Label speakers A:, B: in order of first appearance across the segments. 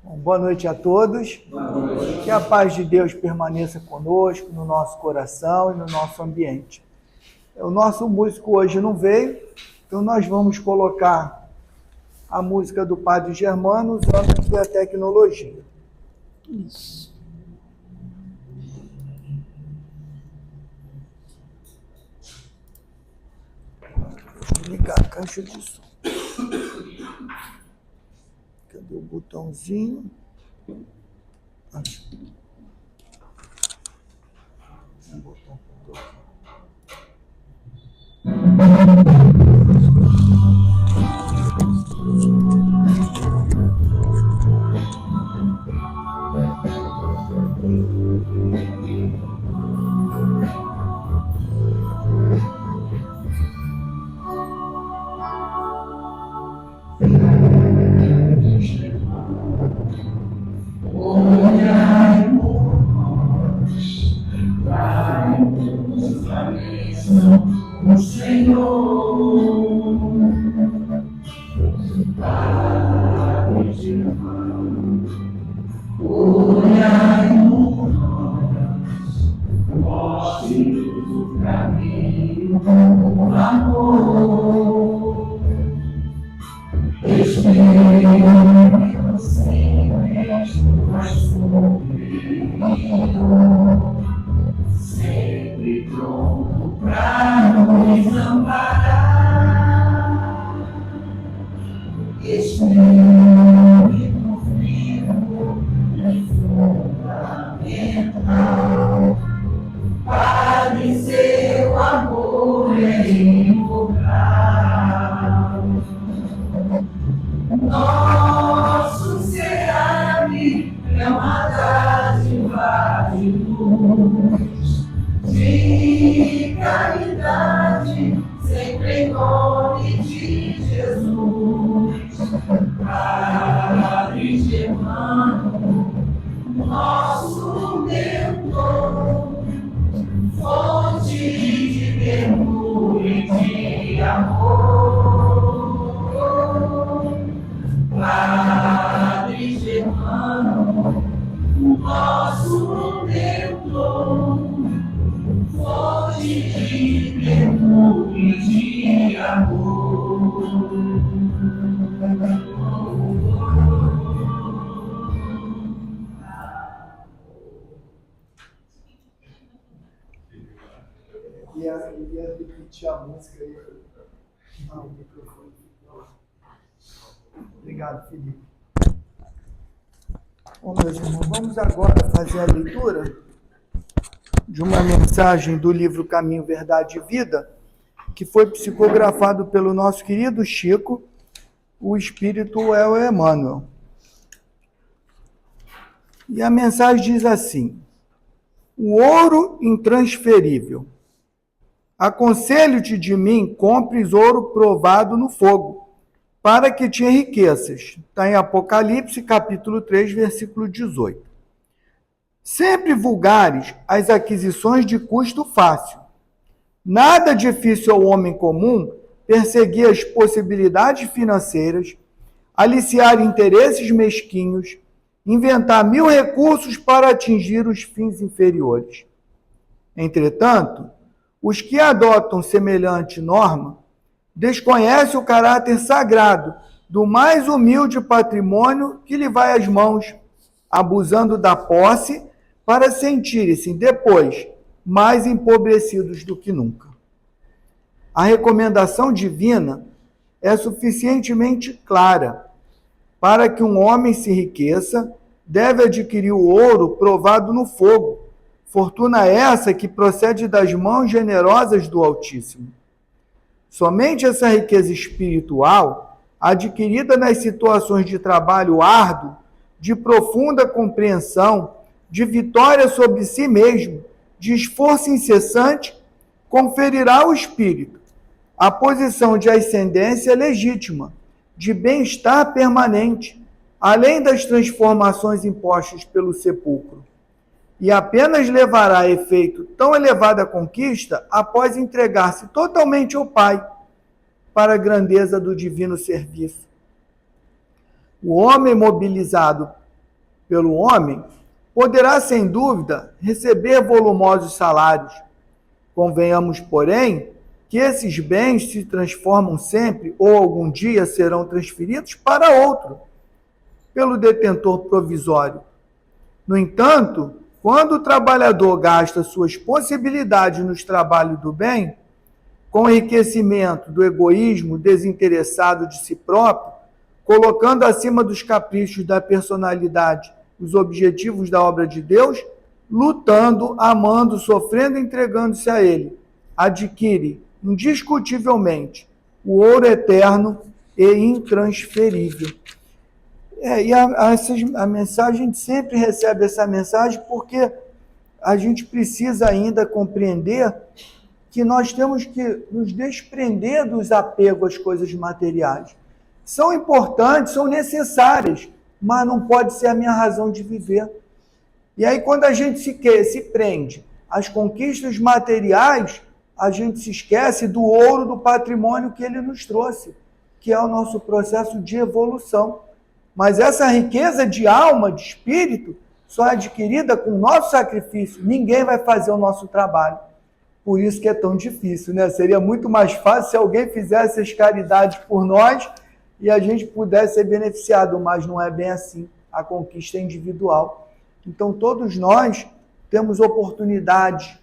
A: Bom, boa noite a todos.
B: Boa noite.
A: Que a paz de Deus permaneça conosco, no nosso coração e no nosso ambiente. O nosso músico hoje não veio, então nós vamos colocar a música do Padre Germano usando aqui a tecnologia.
B: Isso.
A: Vou ligar a caixa de som. Cadê o botãozinho? Um botão.
B: O Senhor, Pai de irmão, olhai-nos, mostre-nos o caminho do amor. Espírito sempre mais sombrio, sempre pronto para nos amparar. Espírito vivo e fundamental, Padre, seu amor é imortal. Nosso SEAB é uma dádiva de luz, de caridade, sempre em nome de Jesus. Padre Germano, nosso mentor, fonte de mergulho e de amor. Padre Germano, nosso mentor, fonte de mergulho e de amor.
A: Ia repetir a música aí. O microfone. Obrigado, Felipe. Bom, meus irmãos, vamos agora fazer a leitura de uma mensagem do livro Caminho, Verdade e Vida, que foi psicografado pelo nosso querido Chico, o Espírito é o Emmanuel. E a mensagem diz assim: o ouro intransferível. Aconselho-te de mim, compres ouro provado no fogo, para que te enriqueças. Está em Apocalipse, capítulo 3, versículo 18. Sempre vulgares as aquisições de custo fácil. Nada difícil ao homem comum perseguir as possibilidades financeiras, aliciar interesses mesquinhos, inventar 1000 recursos para atingir os fins inferiores. Entretanto, os que adotam semelhante norma desconhecem o caráter sagrado do mais humilde patrimônio que lhe vai às mãos, abusando da posse para sentirem-se depois mais empobrecidos do que nunca. A recomendação divina é suficientemente clara. Para que um homem se enriqueça, deve adquirir o ouro provado no fogo, fortuna essa que procede das mãos generosas do Altíssimo. Somente essa riqueza espiritual, adquirida nas situações de trabalho árduo, de profunda compreensão, de vitória sobre si mesmo, de esforço incessante, conferirá ao espírito a posição de ascendência legítima, de bem-estar permanente, além das transformações impostas pelo sepulcro. E apenas levará a efeito tão elevada conquista após entregar-se totalmente ao Pai, para a grandeza do divino serviço. O homem mobilizado pelo homem, poderá, sem dúvida, receber volumosos salários. Convenhamos, porém, que esses bens se transformam sempre ou algum dia serão transferidos para outro, pelo detentor provisório. No entanto, quando o trabalhador gasta suas possibilidades nos trabalhos do bem, com o enriquecimento do egoísmo desinteressado de si próprio, colocando acima dos caprichos da personalidade os objetivos da obra de Deus, lutando, amando, sofrendo, entregando-se a Ele, adquire indiscutivelmente o ouro eterno e intransferível. A mensagem, a gente sempre recebe essa mensagem porque a gente precisa ainda compreender que nós temos que nos desprender dos apegos às coisas materiais. São importantes, são necessárias, mas não pode ser a minha razão de viver. E aí, quando a gente se prende às conquistas materiais, a gente se esquece do ouro, do patrimônio que ele nos trouxe, que é o nosso processo de evolução. Mas essa riqueza de alma, de espírito, só é adquirida com o nosso sacrifício. Ninguém vai fazer o nosso trabalho. Por isso que é tão difícil, né? Seria muito mais fácil se alguém fizesse as caridades por nós e a gente pudesse ser beneficiado, mas não é bem assim. A conquista é individual. Então, todos nós temos oportunidade,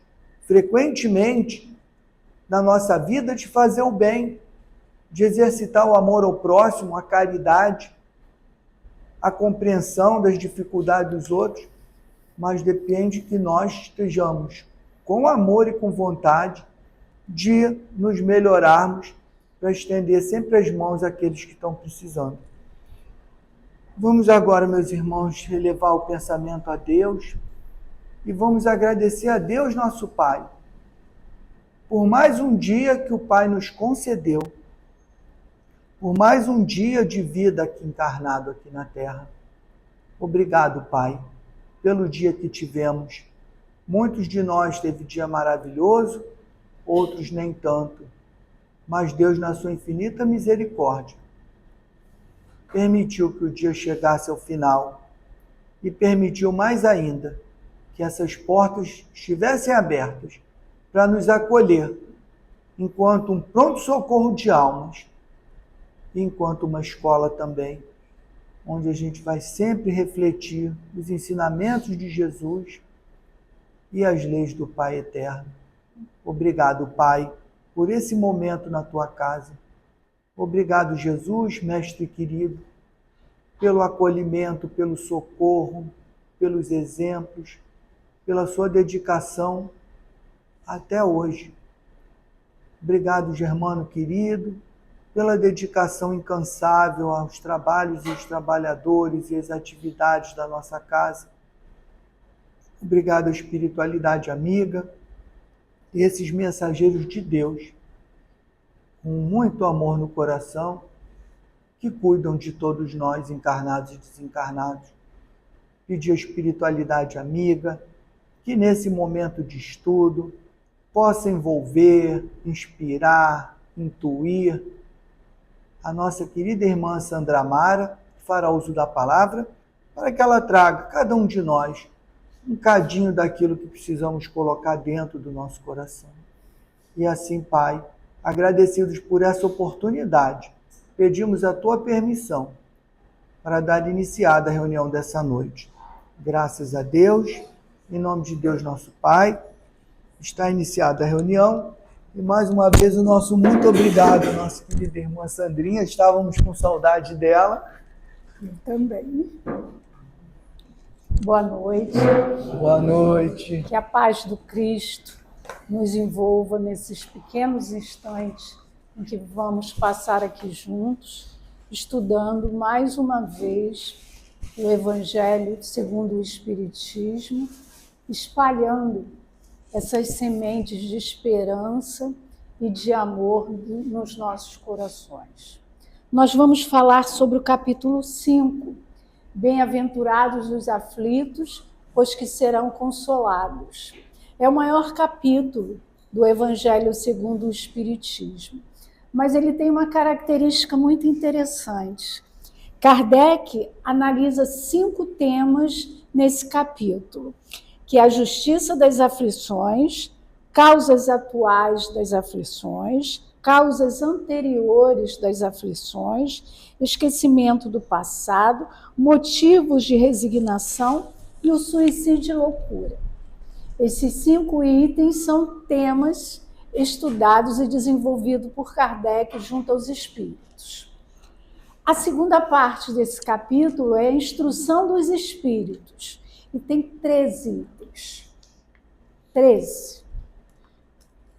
A: frequentemente, na nossa vida, de fazer o bem, de exercitar o amor ao próximo, a caridade, a compreensão das dificuldades dos outros, mas depende que nós estejamos com amor e com vontade de nos melhorarmos para estender sempre as mãos àqueles que estão precisando. Vamos agora, meus irmãos, elevar o pensamento a Deus e vamos agradecer a Deus, nosso Pai, por mais um dia que o Pai nos concedeu, por mais um dia de vida aqui encarnado aqui na Terra. Obrigado, Pai, pelo dia que tivemos. Muitos de nós teve dia maravilhoso, outros nem tanto. Mas Deus, na sua infinita misericórdia, permitiu que o dia chegasse ao final e permitiu mais ainda que essas portas estivessem abertas para nos acolher enquanto um pronto-socorro de almas, enquanto uma escola também, onde a gente vai sempre refletir os ensinamentos de Jesus e as leis do Pai Eterno. Obrigado, Pai, por esse momento na tua casa. Obrigado, Jesus, Mestre querido, pelo acolhimento, pelo socorro, pelos exemplos, pela sua dedicação até hoje. Obrigado, Germano querido, pela dedicação incansável aos trabalhos e os trabalhadores e as atividades da nossa casa. Obrigado à espiritualidade amiga e esses mensageiros de Deus, com muito amor no coração, que cuidam de todos nós, encarnados e desencarnados. Pedir à espiritualidade amiga que nesse momento de estudo possa envolver, inspirar, intuir a nossa querida irmã Sandra Mara, que fará uso da palavra, para que ela traga, cada um de nós, um cadinho daquilo que precisamos colocar dentro do nosso coração. E assim, Pai, agradecidos por essa oportunidade, pedimos a tua permissão para dar iniciada a reunião dessa noite. Graças a Deus, em nome de Deus nosso Pai, está iniciada a reunião. E mais uma vez o nosso muito obrigado, nossa querida irmã Sandrinha. Estávamos com saudade dela.
C: Eu também. Boa noite.
A: Boa noite.
C: Que a paz do Cristo nos envolva nesses pequenos instantes em que vamos passar aqui juntos, estudando mais uma vez o Evangelho segundo o Espiritismo, espalhando essas sementes de esperança e de amor nos nossos corações. Nós vamos falar sobre o capítulo 5, Bem-aventurados os aflitos, pois que serão consolados. É o maior capítulo do Evangelho segundo o Espiritismo, mas ele tem uma característica muito interessante. Kardec analisa 5 temas nesse capítulo, que é a justiça das aflições, causas atuais das aflições, causas anteriores das aflições, esquecimento do passado, motivos de resignação e o suicídio e loucura. Esses 5 itens são temas estudados e desenvolvidos por Kardec junto aos espíritos. A segunda parte desse capítulo é a instrução dos espíritos, e tem 13 itens.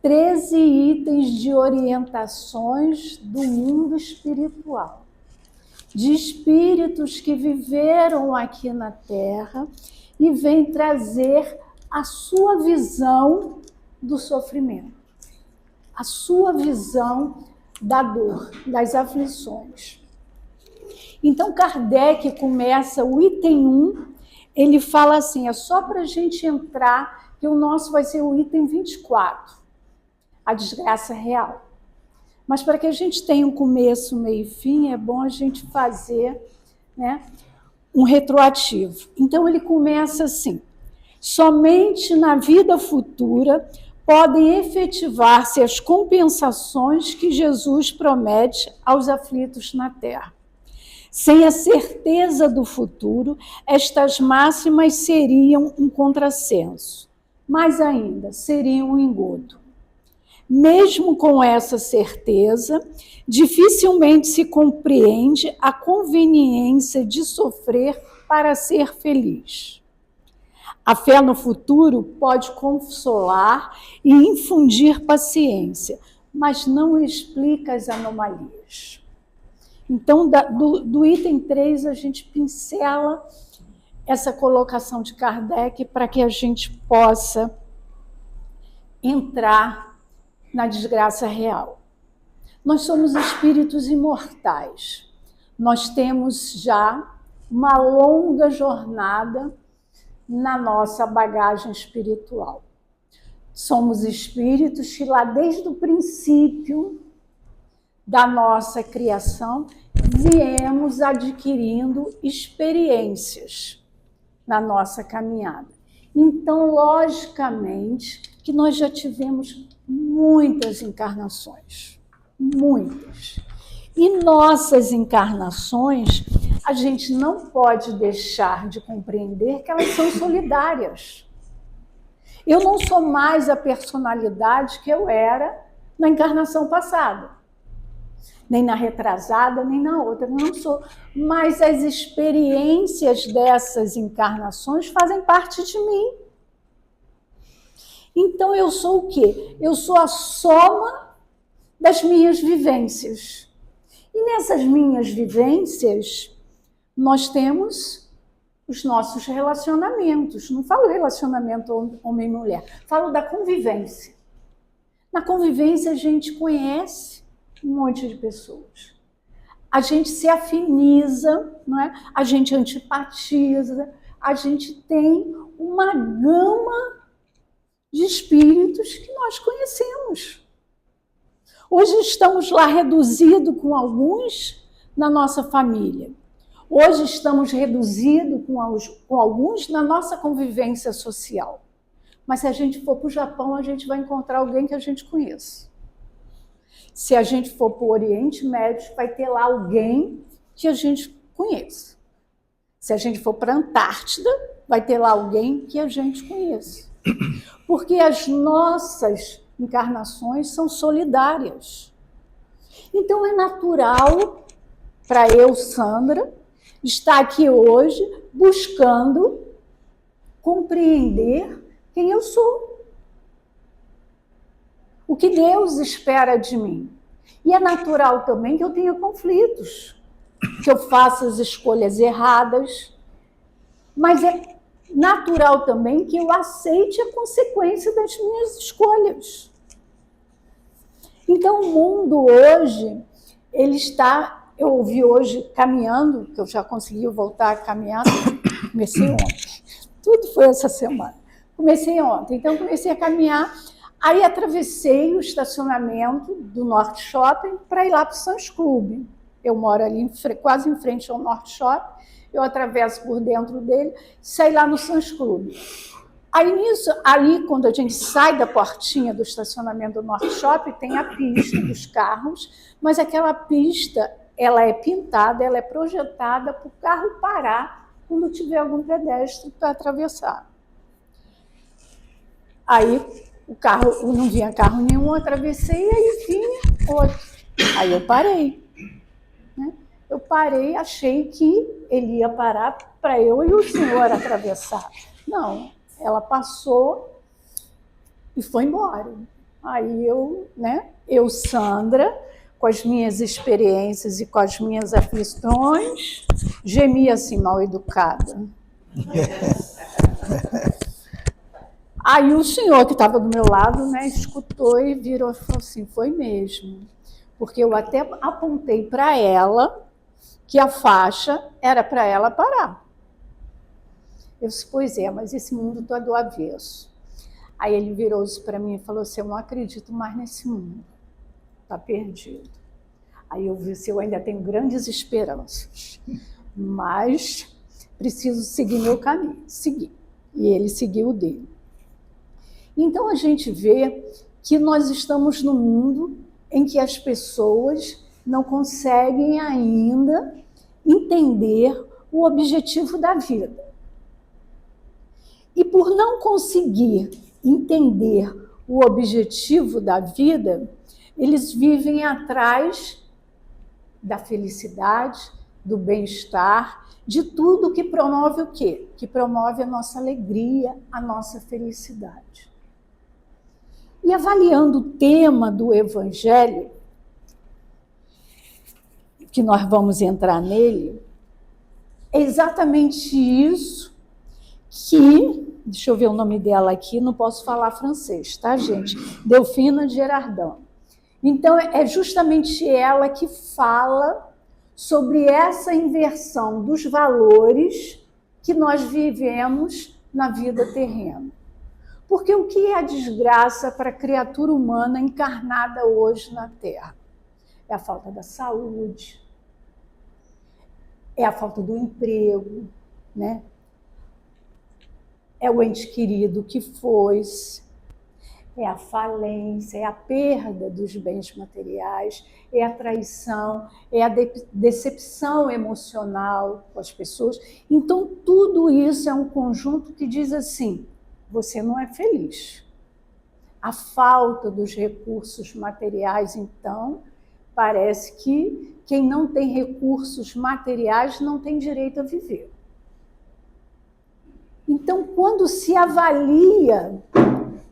C: 13 itens de orientações do mundo espiritual, de espíritos que viveram aqui na Terra e vêm trazer a sua visão do sofrimento, a sua visão da dor, das aflições. Então, Kardec começa o item 1, ele fala assim, é só para a gente entrar, que o nosso vai ser o item 24, a desgraça real. Mas para que a gente tenha um começo, meio e fim, é bom a gente fazer, né, um retroativo. Então, ele começa assim, somente na vida futura podem efetivar-se as compensações que Jesus promete aos aflitos na Terra. Sem a certeza do futuro, estas máximas seriam um contrassenso, mais ainda, seriam um engodo. Mesmo com essa certeza, dificilmente se compreende a conveniência de sofrer para ser feliz. A fé no futuro pode consolar e infundir paciência, mas não explica as anomalias. Então, do item 3, a gente pincela essa colocação de Kardec para que a gente possa entrar na desgraça real. Nós somos espíritos imortais. Nós temos já uma longa jornada na nossa bagagem espiritual. Somos espíritos que lá desde o princípio da nossa criação viemos adquirindo experiências na nossa caminhada. Então, logicamente, que nós já tivemos muitas encarnações, muitas. E nossas encarnações, a gente não pode deixar de compreender que elas são solidárias. Eu não sou mais a personalidade que eu era na encarnação passada, nem na retrasada, nem na outra, não sou. Mas as experiências dessas encarnações fazem parte de mim. Então, eu sou o quê? Eu sou a soma das minhas vivências. E nessas minhas vivências, nós temos os nossos relacionamentos. Não falo relacionamento homem e mulher, falo da convivência. Na convivência, a gente conhece um monte de pessoas. A gente se afiniza, não é? A gente antipatiza, a gente tem uma gama de espíritos que nós conhecemos. Hoje estamos lá reduzidos com alguns na nossa família. Hoje estamos reduzidos com alguns na nossa convivência social. Mas se a gente for para o Japão, a gente vai encontrar alguém que a gente conheça. Se a gente for para o Oriente Médio, vai ter lá alguém que a gente conheça. Se a gente for para a Antártida, vai ter lá alguém que a gente conheça. Porque as nossas encarnações são solidárias. Então é natural para eu, Sandra, estar aqui hoje buscando compreender quem eu sou. O que Deus espera de mim. E é natural também que eu tenha conflitos, que eu faça as escolhas erradas, mas é natural também que eu aceite a consequência das minhas escolhas. Então, o mundo hoje, ele está, eu ouvi hoje caminhando, que eu já consegui voltar a caminhar, comecei ontem, tudo foi essa semana, comecei ontem, então comecei a caminhar. Aí atravessei o estacionamento do Norte Shopping para ir lá para o Santos Clube. Eu moro ali quase em frente ao Norte Shopping, eu atravesso por dentro dele, saio lá no Suns Clube. Aí nisso, ali quando a gente sai da portinha do estacionamento do Norte Shopping, tem a pista dos carros, mas aquela pista, ela é pintada, ela é projetada para o carro parar quando tiver algum pedestre para atravessar. Aí o carro, não vinha carro nenhum, eu atravessei, aí vinha outro. Aí eu parei. Né? Eu parei, achei que ele ia parar para eu e o senhor atravessar. Não, ela passou e foi embora. Aí eu, Sandra, com as minhas experiências e com as minhas aflições, gemi assim, mal educada. Aí o senhor que estava do meu lado, né, escutou e virou e falou assim, foi mesmo. Porque eu até apontei para ela que a faixa era para ela parar. Eu disse, pois é, mas esse mundo está do avesso. Aí ele virou-se para mim e falou assim, eu não acredito mais nesse mundo. Está perdido. Aí eu vi se eu ainda tenho grandes esperanças, mas preciso seguir meu caminho. Seguir. E ele seguiu o dele. Então a gente vê que nós estamos num mundo em que as pessoas não conseguem ainda entender o objetivo da vida. E por não conseguir entender o objetivo da vida, eles vivem atrás da felicidade, do bem-estar, de tudo que promove o quê? Que promove a nossa alegria, a nossa felicidade. E avaliando o tema do Evangelho, que nós vamos entrar nele, é exatamente isso que, deixa eu ver o nome dela aqui, não posso falar francês, tá, gente? Delfina Girardin. Então, é justamente ela que fala sobre essa inversão dos valores que nós vivemos na vida terrena. Porque o que é a desgraça para a criatura humana encarnada hoje na Terra? É a falta da saúde, é a falta do emprego, né? É o ente querido que foi, é a falência, é a perda dos bens materiais, é a traição, é a decepção emocional com as pessoas. Então, tudo isso é um conjunto que diz assim, você não é feliz. A falta dos recursos materiais, então, parece que quem não tem recursos materiais não tem direito a viver. Então, quando se avalia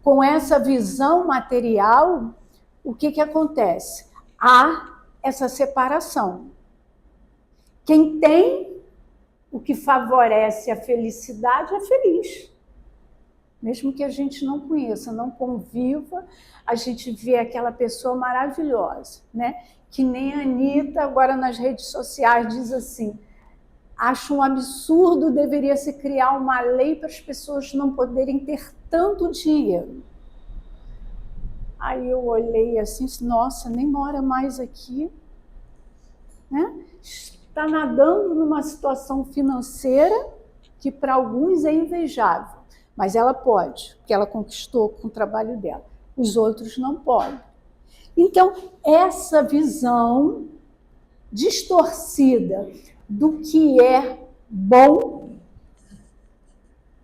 C: com essa visão material, o que acontece? Há essa separação. Quem tem o que favorece a felicidade é feliz. Mesmo que a gente não conheça, não conviva, a gente vê aquela pessoa maravilhosa, né? Que nem a Anitta, agora nas redes sociais, diz assim, acho um absurdo, deveria se criar uma lei para as pessoas não poderem ter tanto dinheiro. Aí eu olhei assim, nossa, nem mora mais aqui, né? Está nadando numa situação financeira que para alguns é invejável, mas ela pode, porque ela conquistou com o trabalho dela. Os outros não podem. Então, essa visão distorcida do que é bom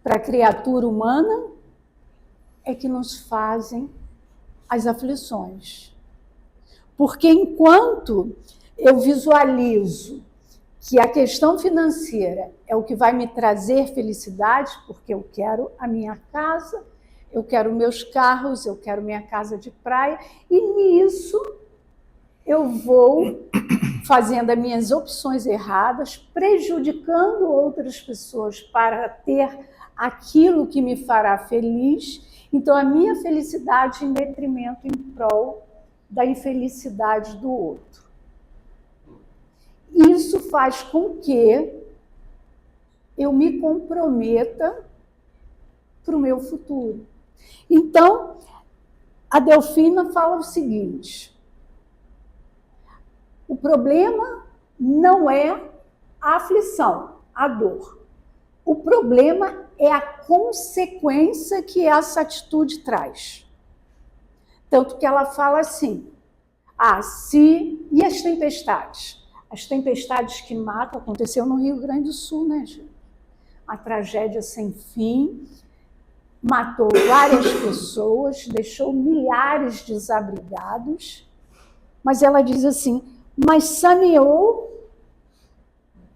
C: para a criatura humana é que nos fazem as aflições. Porque enquanto eu visualizo que a questão financeira é o que vai me trazer felicidade, porque eu quero a minha casa, eu quero meus carros, eu quero minha casa de praia, e nisso eu vou fazendo as minhas opções erradas, prejudicando outras pessoas para ter aquilo que me fará feliz. Então, a minha felicidade em detrimento, em prol da infelicidade do outro. Isso faz com que eu me comprometa para o meu futuro. Então, a Delfina fala o seguinte, o problema não é a aflição, a dor. O problema é a consequência que essa atitude traz. Tanto que ela fala assim, e as tempestades? As tempestades que matam, aconteceu no Rio Grande do Sul, né, gente? A tragédia sem fim, matou várias pessoas, deixou milhares desabrigados, mas ela diz assim, mas saneou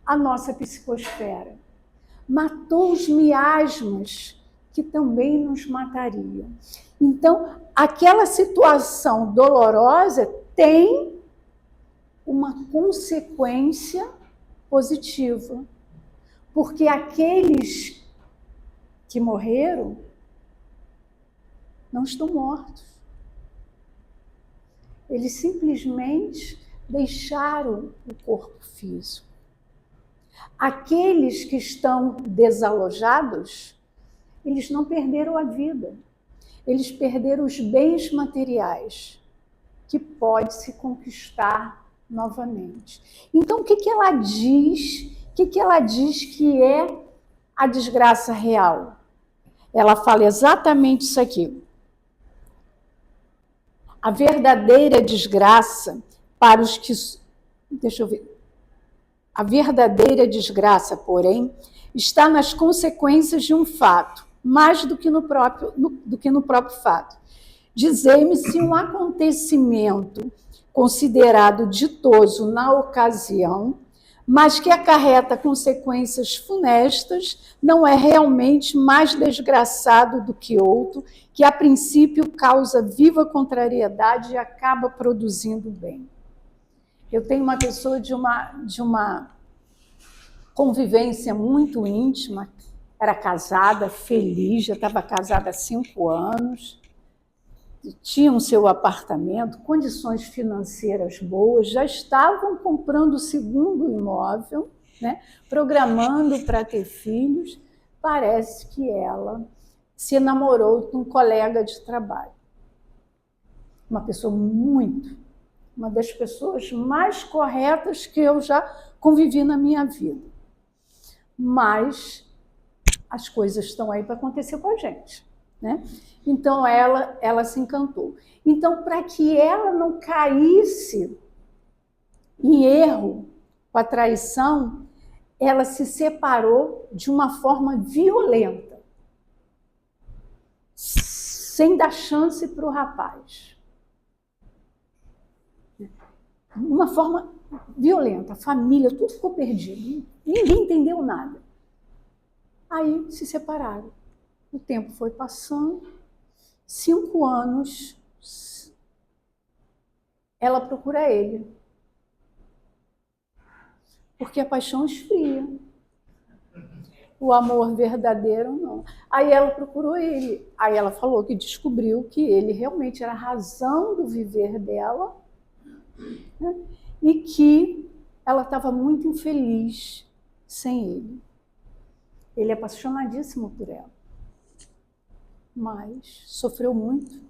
C: a nossa psicosfera, matou os miasmas que também nos matariam. Então, aquela situação dolorosa tem uma consequência positiva, porque aqueles que morreram não estão mortos. Eles simplesmente deixaram o corpo físico. Aqueles que estão desalojados, eles não perderam a vida. Eles perderam os bens materiais, que pode se conquistar novamente. Então, o que ela diz? O que ela diz que é a desgraça real? Ela fala exatamente isso aqui. A verdadeira desgraça para os que... Deixa eu ver. A verdadeira desgraça, porém, está nas consequências de um fato, mais do que no próprio fato. Dizei-me se um acontecimento considerado ditoso na ocasião, mas que acarreta consequências funestas, não é realmente mais desgraçado do que outro, que a princípio causa viva contrariedade e acaba produzindo bem. Eu tenho uma pessoa de uma convivência muito íntima, era casada, feliz, já estava casada há 5 anos, tinham seu apartamento, condições financeiras boas, já estavam comprando o segundo imóvel, né, programando para ter filhos. Parece que ela se namorou de um colega de trabalho. Uma pessoa uma das pessoas mais corretas que eu já convivi na minha vida. Mas as coisas estão aí para acontecer com a gente, né? Então, ela se encantou. Então, para que ela não caísse em erro com a traição, ela se separou de uma forma violenta, sem dar chance para o rapaz. Uma forma violenta, a família, tudo ficou perdido, ninguém entendeu nada. Aí se separaram. O tempo foi passando, 5 anos, ela procura ele. Porque a paixão esfria. O amor verdadeiro, não. Aí ela procurou ele. Aí ela falou que descobriu que ele realmente era a razão do viver dela, né? E que ela estava muito infeliz sem ele. Ele é apaixonadíssimo por ela, mas sofreu muito.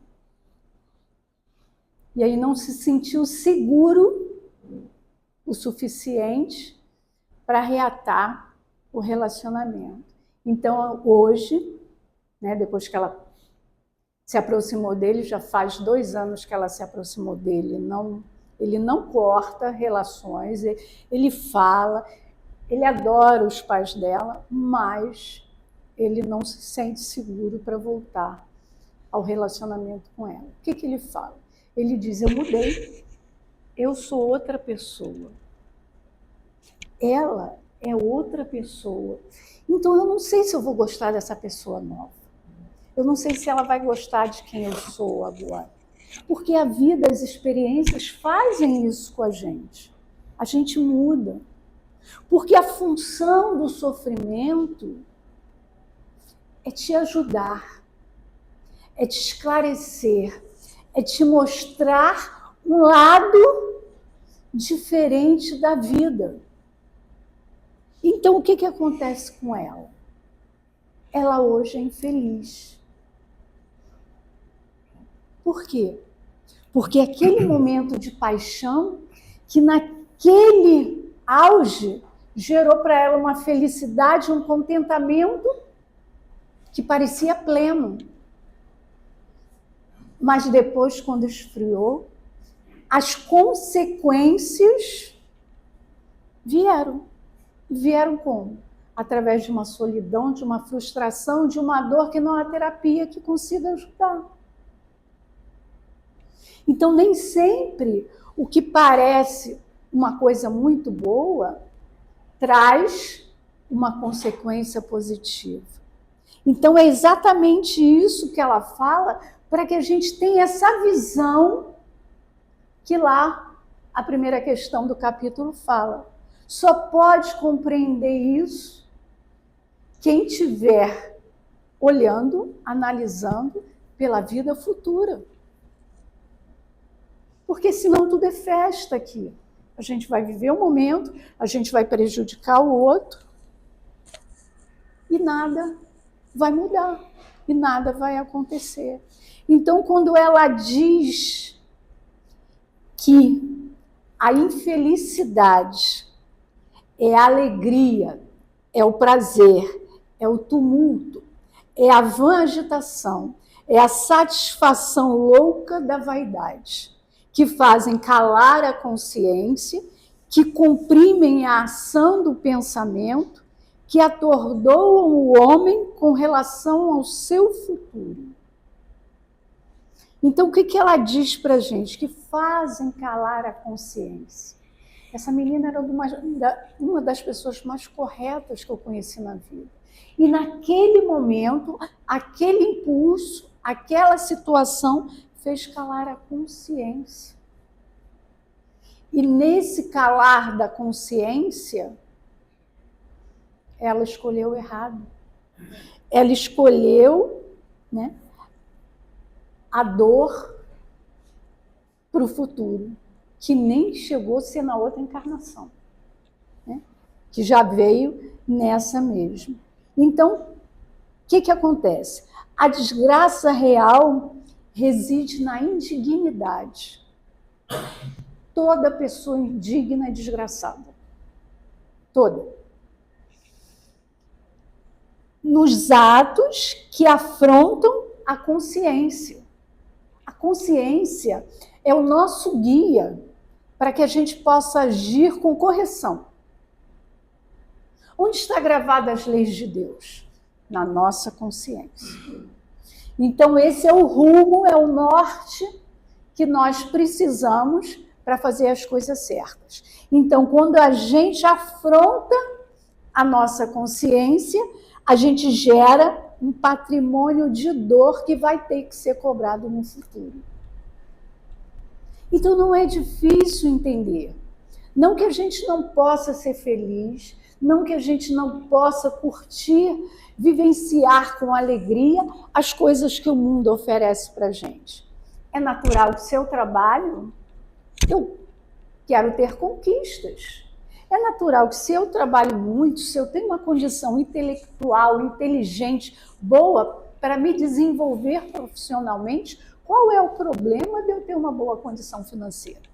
C: E aí não se sentiu seguro o suficiente para reatar o relacionamento. Então, hoje, né, depois que ela se aproximou dele, já faz 2 anos que ela se aproximou dele, ele não corta relações, ele fala, ele adora os pais dela, mas ele não se sente seguro para voltar ao relacionamento com ela. O que ele fala? Ele diz, eu mudei, eu sou outra pessoa. Ela é outra pessoa. Então, eu não sei se eu vou gostar dessa pessoa nova. Eu não sei se ela vai gostar de quem eu sou agora. Porque a vida, as experiências fazem isso com a gente. A gente muda. Porque a função do sofrimento é te ajudar, é te esclarecer, é te mostrar um lado diferente da vida. Então, o que acontece com ela? Ela hoje é infeliz. Por quê? Porque aquele momento de paixão, que naquele auge gerou para ela uma felicidade, um contentamento que parecia pleno. Mas depois, quando esfriou, as consequências vieram. Vieram como? Através de uma solidão, de uma frustração, de uma dor que não há terapia que consiga ajudar. Então, nem sempre o que parece uma coisa muito boa traz uma consequência positiva. Então, é exatamente isso que ela fala, para que a gente tenha essa visão que lá a primeira questão do capítulo fala. Só pode compreender isso quem estiver olhando, analisando pela vida futura. Porque senão tudo é festa aqui. A gente vai viver um momento, a gente vai prejudicar o outro e nada vai mudar, e nada vai acontecer. Então, quando ela diz que a infelicidade é a alegria, é o prazer, é o tumulto, é a vã agitação, é a satisfação louca da vaidade, que fazem calar a consciência, que comprimem a ação do pensamento, que atordoam o homem com relação ao seu futuro. Então, o que ela diz para a gente? Que fazem calar a consciência. Essa menina era uma das pessoas mais corretas que eu conheci na vida. E naquele momento, aquele impulso, aquela situação fez calar a consciência. E nesse calar da consciência, ela escolheu errado. Ela escolheu, né, a dor para o futuro, que nem chegou a ser na outra encarnação, né, que já veio nessa mesma. Então, o que acontece? A desgraça real reside na indignidade. Toda pessoa indigna é desgraçada. Toda. Nos atos que afrontam a consciência. A consciência é o nosso guia para que a gente possa agir com correção. Onde está gravada as leis de Deus? Na nossa consciência. Então, esse é o rumo, é o norte que nós precisamos para fazer as coisas certas. Então, quando a gente afronta a nossa consciência, a gente gera um patrimônio de dor que vai ter que ser cobrado no futuro. Então, não é difícil entender. Não que a gente não possa ser feliz, não que a gente não possa curtir, vivenciar com alegria as coisas que o mundo oferece para a gente. É natural que seu trabalho, eu quero ter conquistas. É natural que se eu trabalho muito, se eu tenho uma condição intelectual, inteligente, boa, para me desenvolver profissionalmente, qual é o problema de eu ter uma boa condição financeira?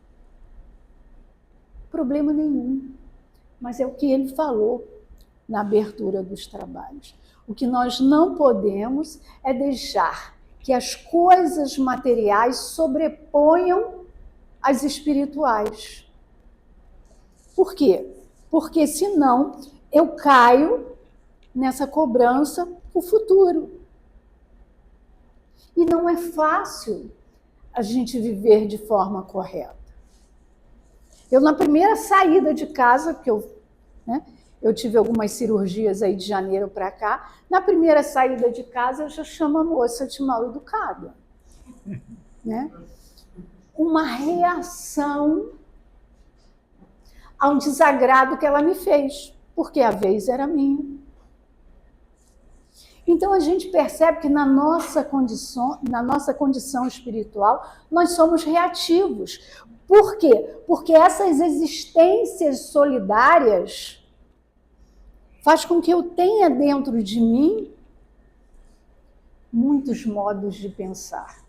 C: Problema nenhum. Mas é o que ele falou na abertura dos trabalhos. O que nós não podemos é deixar que as coisas materiais sobreponham as espirituais. Por quê? Porque senão eu caio nessa cobrança para o futuro. E não é fácil a gente viver de forma correta. Eu, na primeira saída de casa, porque eu tive algumas cirurgias aí de janeiro para cá, na primeira saída de casa eu já chamo a moça de mal educada. Né? Uma reação a um desagrado que ela me fez, porque a vez era minha. Então a gente percebe que na nossa condição espiritual, nós somos reativos. Por quê? Porque essas existências solidárias faz com que eu tenha dentro de mim muitos modos de pensar.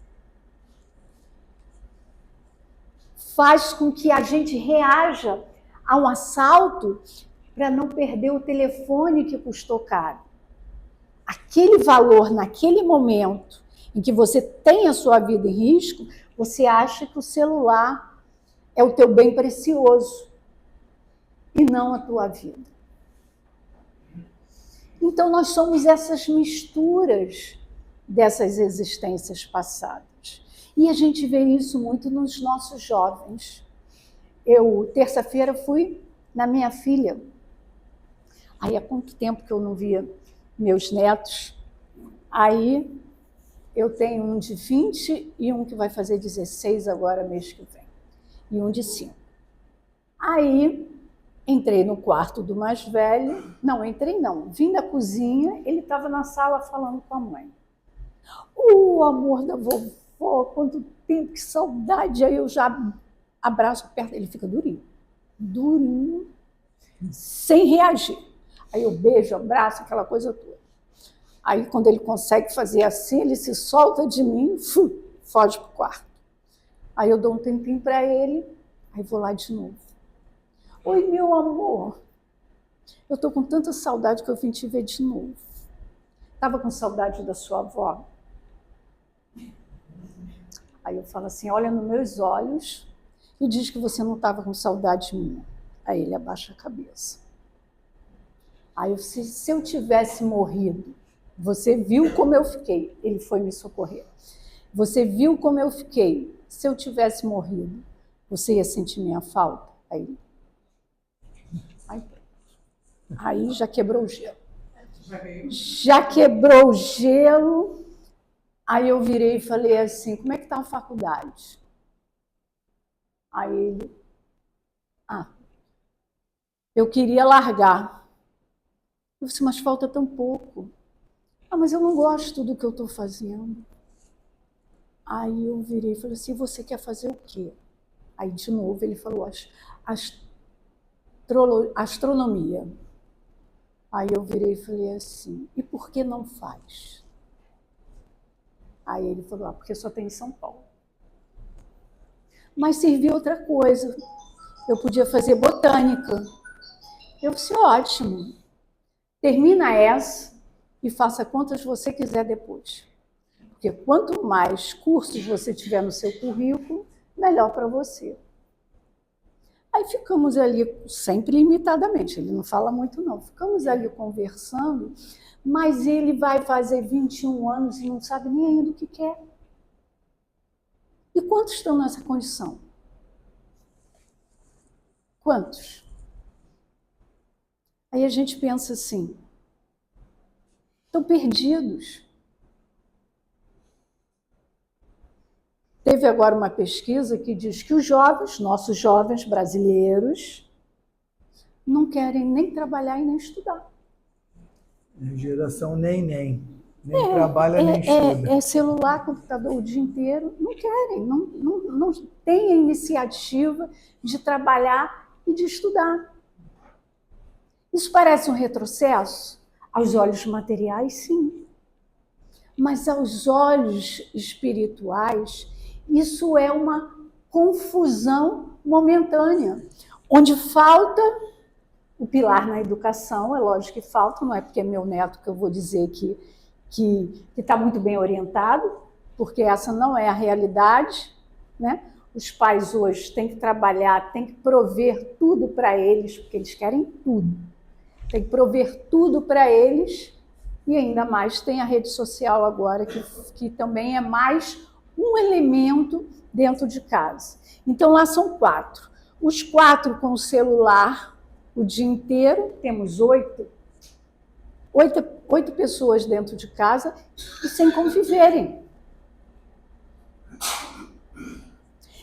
C: Faz com que a gente reaja a um assalto para não perder o telefone que custou caro. Aquele valor, naquele momento em que você tem a sua vida em risco, você acha que o celular é o teu bem precioso e não a tua vida. Então, nós somos essas misturas dessas existências passadas. E a gente vê isso muito nos nossos jovens. Eu, terça-feira, fui na minha filha. Aí, há quanto tempo que eu não via meus netos? Aí, eu tenho um de 20 e um que vai fazer 16 agora, mês que vem. E um de 5. Aí, entrei no quarto do mais velho. Não, entrei não. Vim da cozinha, ele estava na sala falando com a mãe. O amor da vovó, quanto tempo, que saudade. Aí eu já abraço perto, ele fica durinho. Durinho, sem reagir. Aí eu beijo, abraço, aquela coisa toda. Aí quando ele consegue fazer assim, ele se solta de mim, foge para o quarto. Aí eu dou um tempinho para ele, aí vou lá de novo. Oi, meu amor. Eu estou com tanta saudade que eu vim te ver de novo. Estava com saudade da sua avó? Aí eu falo assim, olha nos meus olhos e diz que você não estava com saudade minha. Aí ele abaixa a cabeça. Aí eu, se eu tivesse morrido, você viu como eu fiquei. Ele foi me socorrer. Você viu como eu fiquei. Se eu tivesse morrido, você ia sentir minha falta? Aí já quebrou o gelo. Já quebrou o gelo. Aí eu virei e falei assim, como é que está a faculdade? Aí ele, eu queria largar. Eu disse, mas falta tão pouco. Mas eu não gosto do que eu estou fazendo. Aí eu virei e falei assim, você quer fazer o quê? Aí de novo ele falou, astronomia. Aí eu virei e falei assim, e por que não faz? Aí ele falou, porque só tem em São Paulo. Mas serviu outra coisa. Eu podia fazer botânica. Eu disse, ótimo. Termina essa e faça quantas você quiser depois. Porque quanto mais cursos você tiver no seu currículo, melhor para você. Aí ficamos ali, sempre limitadamente, ele não fala muito não, ficamos ali conversando, mas ele vai fazer 21 anos e não sabe nem ainda o que quer. E quantos estão nessa condição? Quantos? Aí a gente pensa assim, estão perdidos. Teve agora uma pesquisa que diz que os jovens, nossos jovens brasileiros, não querem nem trabalhar e nem estudar.
A: Geração nem trabalha nem estuda.
C: É celular, computador o dia inteiro, não querem, não têm a iniciativa de trabalhar e de estudar. Isso parece um retrocesso? Aos olhos materiais, sim. Mas aos olhos espirituais, isso é uma confusão momentânea, onde falta o pilar na educação, é lógico que falta, não é porque é meu neto que eu vou dizer que está muito bem orientado, porque essa não é a realidade, né? Os pais hoje têm que trabalhar, têm que prover tudo para eles, porque eles querem tudo. Tem que prover tudo para eles, e ainda mais tem a rede social agora, que também é mais um elemento dentro de casa. Então, lá são 4. Os 4 com o celular o dia inteiro, temos 8 pessoas dentro de casa e sem conviverem.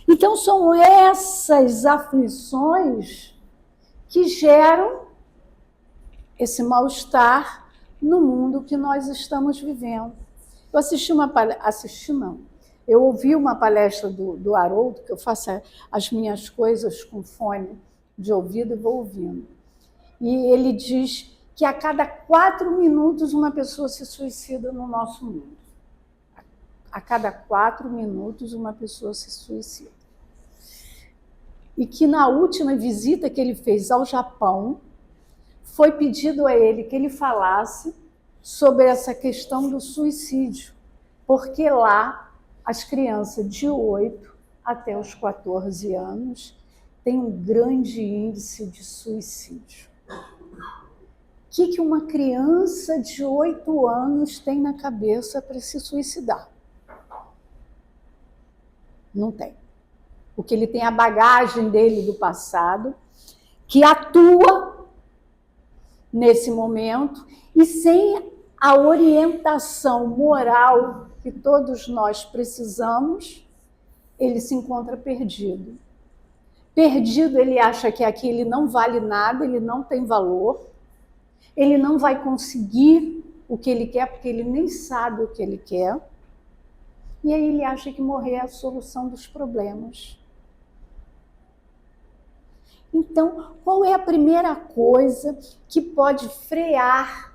C: Então, são essas aflições que geram esse mal-estar no mundo que nós estamos vivendo. Eu ouvi uma palestra do Haroldo, que eu faço as minhas coisas com fone de ouvido e vou ouvindo. E ele diz que a cada 4 minutos uma pessoa se suicida no nosso mundo. A cada 4 minutos uma pessoa se suicida. e que na última visita que ele fez ao Japão, foi pedido a ele que ele falasse sobre essa questão do suicídio, porque lá as crianças de 8 até os 14 anos têm um grande índice de suicídio. O que uma criança de 8 anos tem na cabeça para se suicidar? Não tem. Porque ele tem a bagagem dele do passado, que atua nesse momento, e sem a orientação moral que todos nós precisamos, ele se encontra perdido. Perdido, ele acha que aquilo não vale nada, ele não tem valor, ele não vai conseguir o que ele quer, porque ele nem sabe o que ele quer, e aí ele acha que morrer é a solução dos problemas. Então, qual é a primeira coisa que pode frear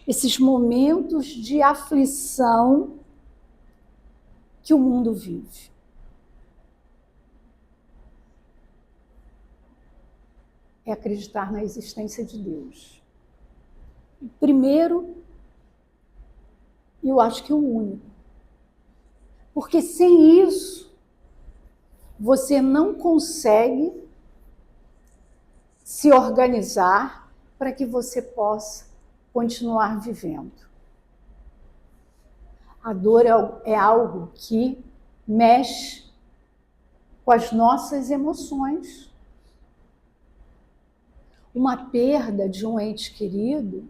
C: esses momentos de aflição que o mundo vive? É acreditar na existência de Deus. Primeiro, eu acho que o único. Porque sem isso, você não consegue se organizar para que você possa continuar vivendo. A dor é algo que mexe com as nossas emoções. Uma perda de um ente querido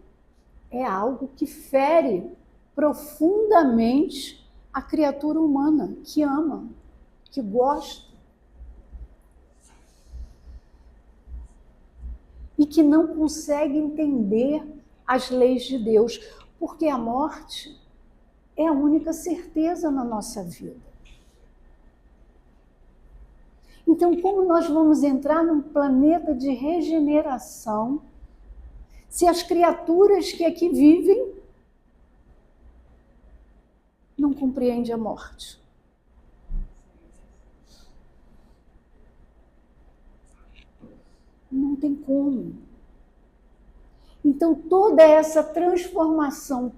C: é algo que fere profundamente a criatura humana que ama, que gosta. E que não consegue entender as leis de Deus, porque a morte é a única certeza na nossa vida. Então, como nós vamos entrar num planeta de regeneração se as criaturas que aqui vivem não compreendem a morte? Não tem como. Então, toda essa transformação,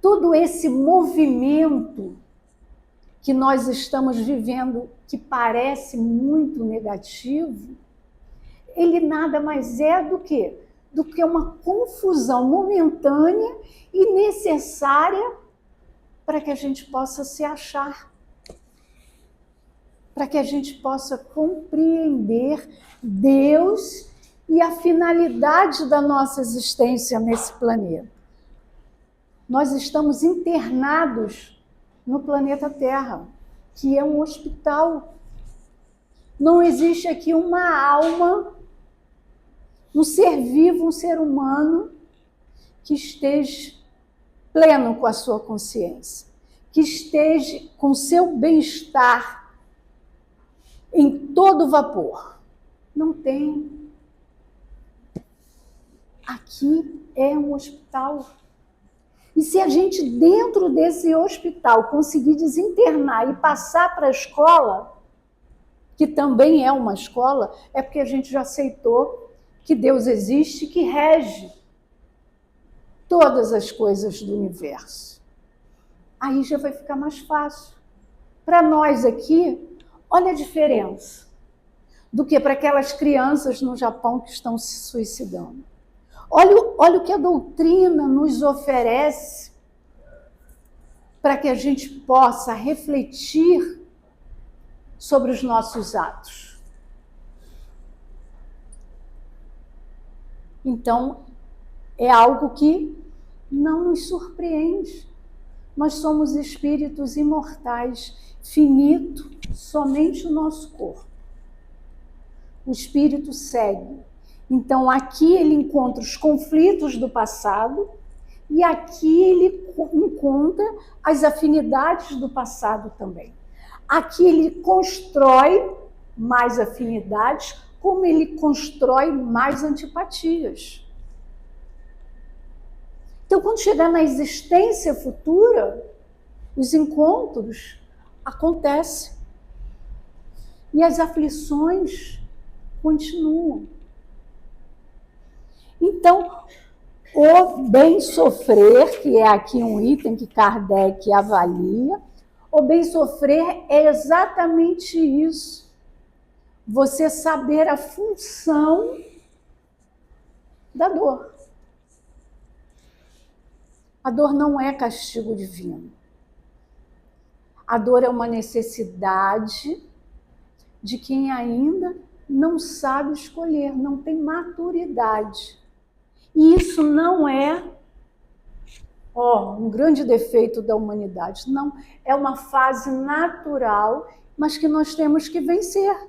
C: todo esse movimento que nós estamos vivendo, que parece muito negativo, ele nada mais é do que uma confusão momentânea e necessária para que a gente possa se achar, para que a gente possa compreender Deus e a finalidade da nossa existência nesse planeta. Nós estamos internados no planeta Terra, que é um hospital. Não existe aqui uma alma, um ser vivo, um ser humano que esteja pleno com a sua consciência, que esteja com seu bem-estar em todo vapor. Não tem. Aqui é um hospital. E se a gente, dentro desse hospital, conseguir desinternar e passar para a escola, que também é uma escola, é porque a gente já aceitou que Deus existe, que rege todas as coisas do universo. Aí já vai ficar mais fácil. Para nós aqui, olha a diferença do que para aquelas crianças no Japão que estão se suicidando. Olha o que a doutrina nos oferece para que a gente possa refletir sobre os nossos atos. Então, é algo que não nos surpreende. Nós somos espíritos imortais, finito somente o nosso corpo. O espírito segue. Então, aqui ele encontra os conflitos do passado e aqui ele encontra as afinidades do passado também. Aqui ele constrói mais afinidades, como ele constrói mais antipatias. Então, quando chegar na existência futura, os encontros acontecem. E as aflições continuam. Então, o bem sofrer, que é aqui um item que Kardec avalia, o bem sofrer é exatamente isso. Você saber a função da dor. A dor não é castigo divino. A dor é uma necessidade de quem ainda não sabe escolher, não tem maturidade. E isso não é um grande defeito da humanidade. Não, é uma fase natural, mas que nós temos que vencer.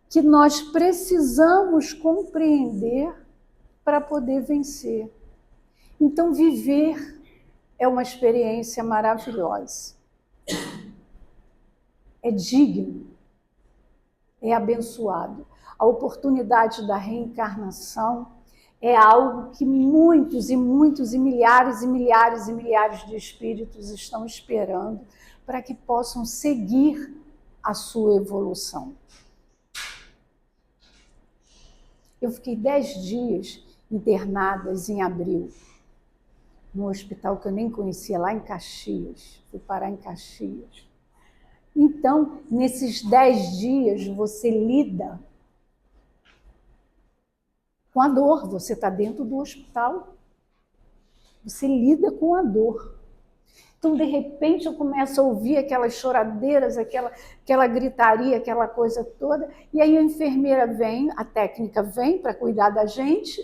C: Que nós precisamos compreender para poder vencer. Então, viver é uma experiência maravilhosa. É digno, é abençoado. A oportunidade da reencarnação é algo que muitos e muitos e milhares e milhares e milhares de espíritos estão esperando para que possam seguir a sua evolução. Eu fiquei 10 dias internadas em abril, num hospital que eu nem conhecia, lá em Caxias. Fui parar em Caxias. Então, nesses 10 dias, você lida com a dor. Você está dentro do hospital. Você lida com a dor. Então, de repente, eu começo a ouvir aquelas choradeiras, aquela gritaria, aquela coisa toda. E aí a enfermeira vem, a técnica vem para cuidar da gente.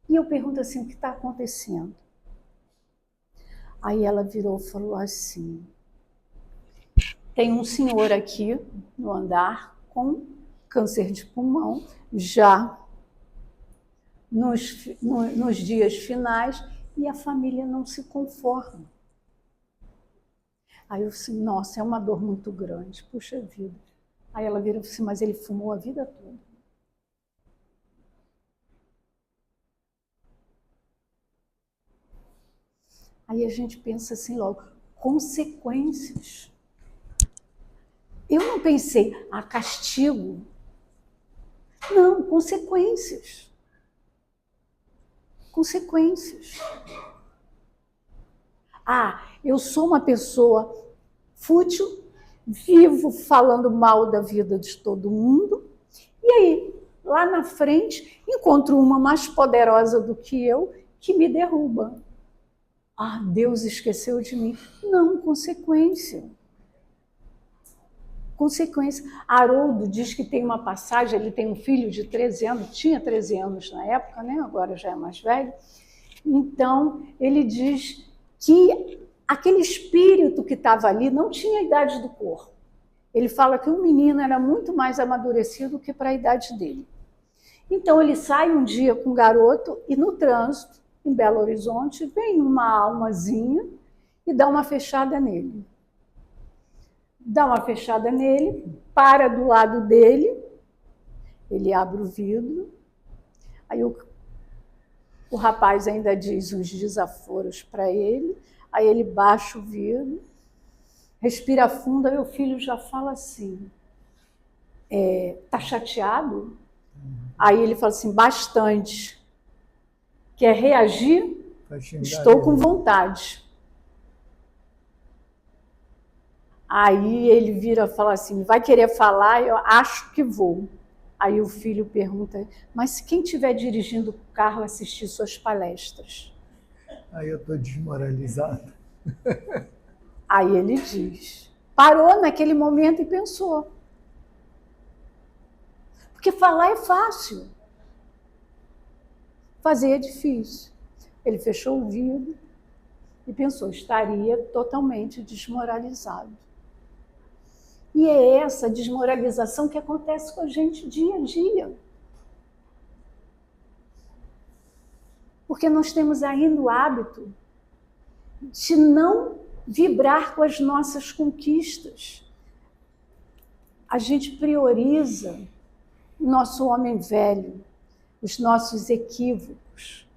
C: E eu pergunto assim, o que está acontecendo? Aí ela virou e falou assim, tem um senhor aqui no andar com câncer de pulmão, já nos dias finais, e a família não se conforma. Aí eu disse, nossa, é uma dor muito grande, puxa vida. Aí ela virou e disse, mas ele fumou a vida toda. Aí a gente pensa assim logo, consequências. Eu não pensei, castigo. Não, consequências. Consequências. Eu sou uma pessoa fútil, vivo falando mal da vida de todo mundo, e aí, lá na frente, encontro uma mais poderosa do que eu, que me derruba. Deus esqueceu de mim. Não, consequência. Consequência. Haroldo diz que tem uma passagem, ele tem um filho de 13 anos, tinha 13 anos na época, né? Agora já é mais velho. Então, ele diz que aquele espírito que estava ali não tinha a idade do corpo. Ele fala que o menino era muito mais amadurecido que para a idade dele. Então, ele sai um dia com o garoto e no trânsito, em Belo Horizonte, vem uma almazinha e dá uma fechada nele. Dá uma fechada nele, para do lado dele, ele abre o vidro, aí o rapaz ainda diz uns desaforos para ele, aí ele baixa o vidro, respira fundo, aí o filho já fala assim, tá chateado? Aí ele fala assim, bastante. Quer reagir? Estou com vontade. Aí ele vira e fala assim, vai querer falar? Eu acho que vou. Aí o filho pergunta, mas se quem estiver dirigindo o carro assistir suas palestras?
A: Aí eu estou desmoralizado.
C: Aí ele diz, parou naquele momento e pensou. Porque falar é fácil. Fazer é difícil. Ele fechou o vidro e pensou, estaria totalmente desmoralizado. E é essa desmoralização que acontece com a gente dia a dia. Porque nós temos ainda o hábito de não vibrar com as nossas conquistas. A gente prioriza o nosso homem velho, os nossos equívocos.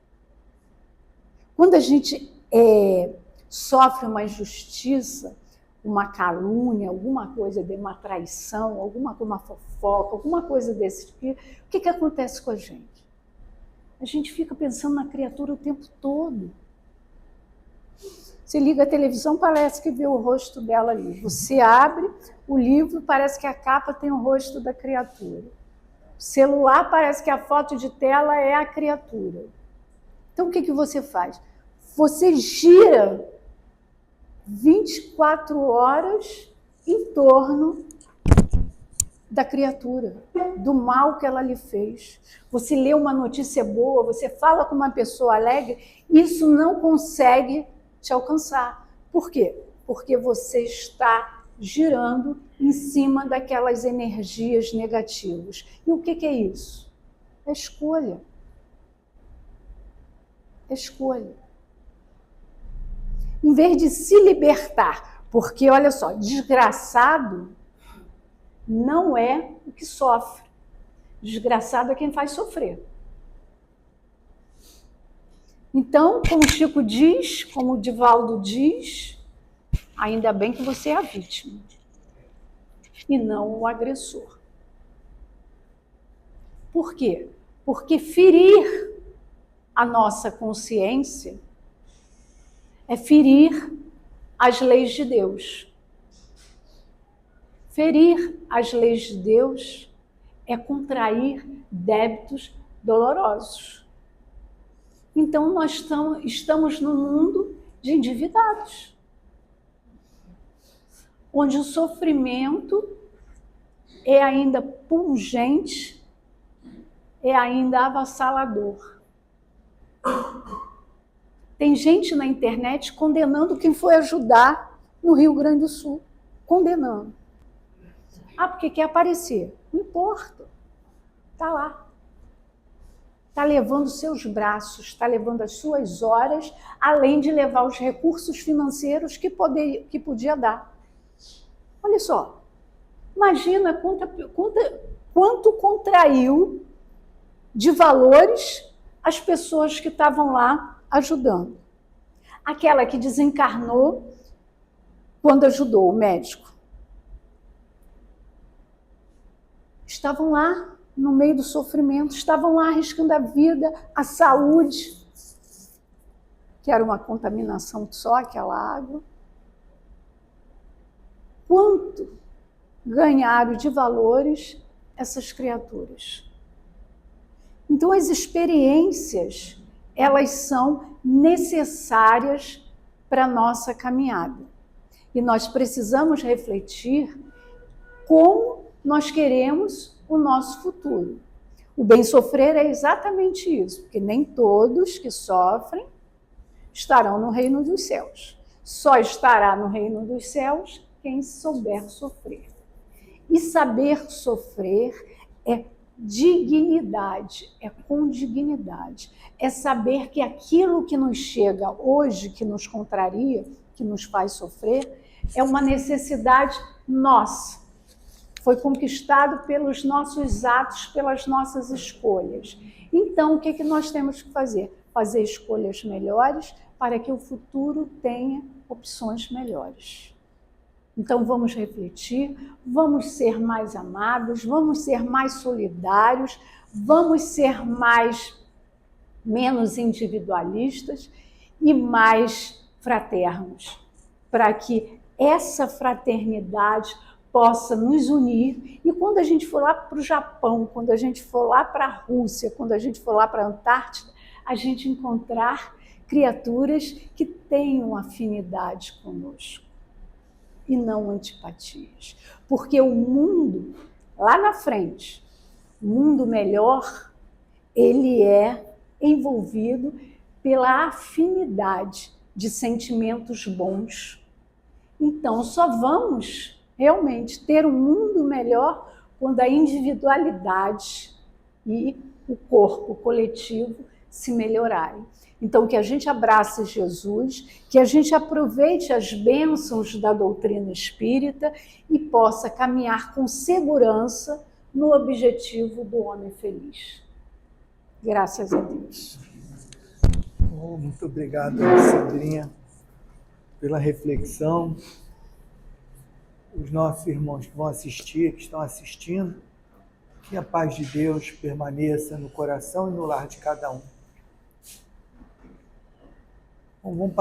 C: Quando a gente sofre uma injustiça, uma calúnia, alguma coisa de uma traição, uma fofoca, alguma coisa desse tipo, o que acontece com a gente? A gente fica pensando na criatura o tempo todo. Você liga a televisão, parece que vê o rosto dela ali. Você abre o livro, parece que a capa tem o rosto da criatura. O celular, parece que a foto de tela é a criatura. Então, o que você faz? Você gira 24 horas em torno da criatura, do mal que ela lhe fez. Você lê uma notícia boa, você fala com uma pessoa alegre, isso não consegue te alcançar. Por quê? Porque você está girando em cima daquelas energias negativas. E o que é isso? É escolha. É escolha. Em vez de se libertar, porque, olha só, desgraçado não é o que sofre. Desgraçado é quem faz sofrer. Então, como o Chico diz, como o Divaldo diz, ainda bem que você é a vítima e não o agressor. Por quê? Porque ferir a nossa consciência é ferir as leis de Deus. Ferir as leis de Deus é contrair débitos dolorosos. Então, nós estamos num mundo de endividados, onde o sofrimento é ainda pungente, é ainda avassalador. Tem gente na internet condenando quem foi ajudar no Rio Grande do Sul. Condenando. Ah, porque quer aparecer. Não importa. Está lá. Está levando seus braços, está levando as suas horas, além de levar os recursos financeiros que podia dar. Olha só. Imagina quanto contraiu de valores as pessoas que estavam lá ajudando. Aquela que desencarnou quando ajudou o médico. Estavam lá no meio do sofrimento, estavam lá arriscando a vida, a saúde, que era uma contaminação só, aquela água. Quanto ganharam de valores essas criaturas? Então, as experiências, elas são necessárias para a nossa caminhada. E nós precisamos refletir como nós queremos o nosso futuro. O bem sofrer é exatamente isso, porque nem todos que sofrem estarão no reino dos céus. Só estará no reino dos céus quem souber sofrer. E saber sofrer é dignidade, é com dignidade. É saber que aquilo que nos chega hoje, que nos contraria, que nos faz sofrer, é uma necessidade nossa. Foi conquistado pelos nossos atos, pelas nossas escolhas. Então, o que nós temos que fazer? Fazer escolhas melhores para que o futuro tenha opções melhores. Então, vamos refletir, vamos ser mais amados, vamos ser mais solidários, vamos ser menos individualistas e mais fraternos, para que essa fraternidade possa nos unir. E quando a gente for lá para o Japão, quando a gente for lá para a Rússia, quando a gente for lá para a Antártida, a gente encontrar criaturas que tenham afinidade conosco e não antipatias. Porque o mundo, lá na frente, o mundo melhor, ele é envolvido pela afinidade de sentimentos bons. Então, só vamos realmente ter um mundo melhor quando a individualidade e o corpo coletivo se melhorarem. Então, que a gente abrace Jesus, que a gente aproveite as bênçãos da doutrina espírita e possa caminhar com segurança no objetivo do homem feliz. Graças a Deus.
A: Muito obrigado, Sandrinha, pela reflexão. os nossos irmãos que vão assistir, que estão assistindo, que a paz de Deus permaneça no coração e no lar de cada um. Bom, vamos